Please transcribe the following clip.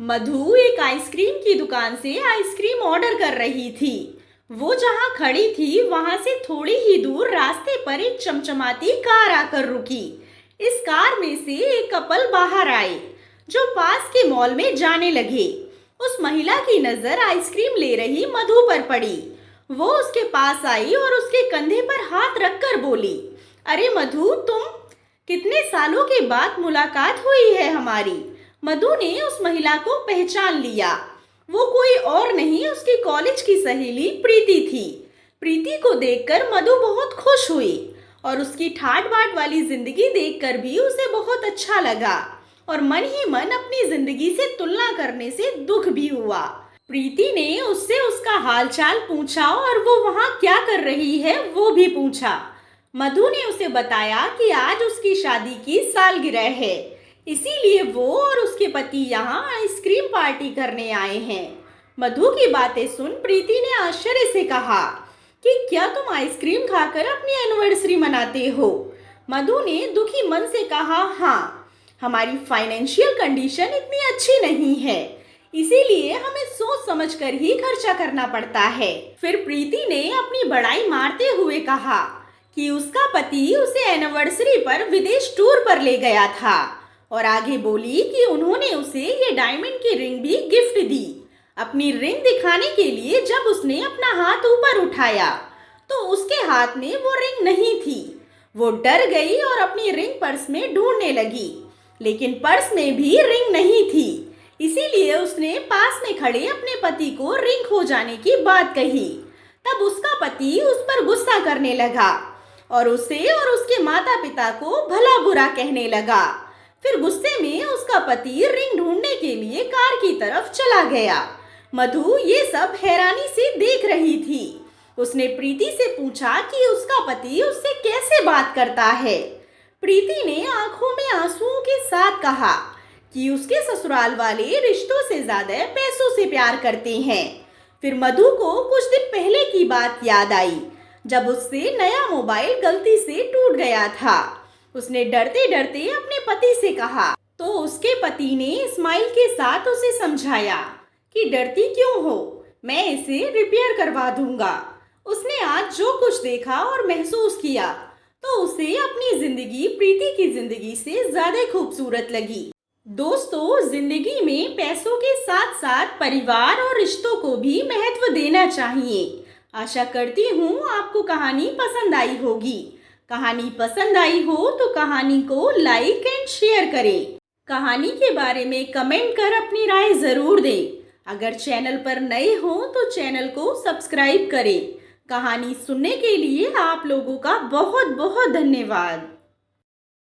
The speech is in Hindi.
मधु एक आइसक्रीम की दुकान से आइसक्रीम ऑर्डर कर रही थी। वो जहाँ खड़ी थी वहां से थोड़ी ही दूर रास्ते पर एक चमचमाती कार आकर रुकी। इस कार में से एक कपल बाहर आए जो पास के मॉल में जाने लगे। उस महिला की नजर आइसक्रीम ले रही मधु पर पड़ी। वो उसके पास आई और उसके कंधे पर हाथ रखकर बोली, अरे मधु, तुम, कितने सालों के बाद मुलाकात हुई है हमारी। मधु ने उस महिला को पहचान लिया। वो कोई और नहीं, उसकी कॉलेज की सहेली प्रीति थी। प्रीति को देखकर मधु बहुत खुश हुई और उसकी ठाट बाट वाली जिंदगी देखकर भी उसे बहुत अच्छा लगा और मन ही मन अपनी जिंदगी से तुलना करने से दुख भी हुआ। प्रीति ने उससे उसका हालचाल पूछा और वो वहाँ क्या कर रही है वो भी पूछा। मधु ने उसे बताया कि आज उसकी शादी की सालगिरह है, इसीलिए वो और उसके पति यहाँ आइसक्रीम पार्टी करने आए हैं। मधु की बातें सुन प्रीति ने आश्चर्य से कहा कि क्या तुम आइसक्रीम खाकर अपनी एनिवर्सरी मनाते हो? मधु ने दुखी मन से कहा, हाँ, हमारी फाइनेंशियल कंडीशन इतनी अच्छी नहीं है, इसीलिए हमें सोच समझकर ही खर्चा करना पड़ता है। फिर प्रीति ने अपनी बड़ाई मारते हुए कहा कि उसका पति उसे एनिवर्सरी पर विदेश टूर पर ले गया था और आगे बोली कि उन्होंने उसे ये डायमंड की रिंग भी गिफ्ट दी। अपनी रिंग दिखाने के लिए जब उसने अपना हाथ ऊपर उठाया तो उसके हाथ में वो रिंग नहीं थी। वो डर गई और अपनी रिंग पर्स में ढूंढने लगी, लेकिन पर्स में भी रिंग नहीं थी। इसीलिए उसने पास में खड़े अपने पति को रिंग खो जाने की बात कही। तब उसका पति उस पर गुस्सा करने लगा और उसे और उसके माता पिता को भला बुरा कहने लगा। फिर गुस्से में उसका पति रिंग ढूंढने के लिए कार की तरफ चला गया। मधु ये सब हैरानी से देख रही थी। उसने प्रीति से पूछा कि उसका पति उससे कैसे बात करता है। प्रीति ने आंखों में आंसुओं के साथ कहा कि उसके ससुराल वाले रिश्तों से ज्यादा पैसों से प्यार करते हैं। फिर मधु को कुछ दिन पहले की बात याद आई जब उससे नया मोबाइल गलती से टूट गया था। उसने डरते डरते अपने पति से कहा तो उसके पति ने स्माइल के साथ उसे समझाया कि डरती क्यों हो, मैं इसे रिपेयर करवा दूंगा। उसने आज जो कुछ देखा और महसूस किया तो उसे अपनी जिंदगी प्रीति की जिंदगी से ज्यादा खूबसूरत लगी। दोस्तों, जिंदगी में पैसों के साथ साथ परिवार और रिश्तों को भी महत्व देना चाहिए। आशा करती हूँ आपको कहानी पसंद आई होगी। कहानी पसंद आई हो तो कहानी को लाइक एंड शेयर करें। कहानी के बारे में कमेंट कर अपनी राय जरूर दें। अगर चैनल पर नए हो तो चैनल को सब्सक्राइब करें। कहानी सुनने के लिए आप लोगों का बहुत बहुत धन्यवाद।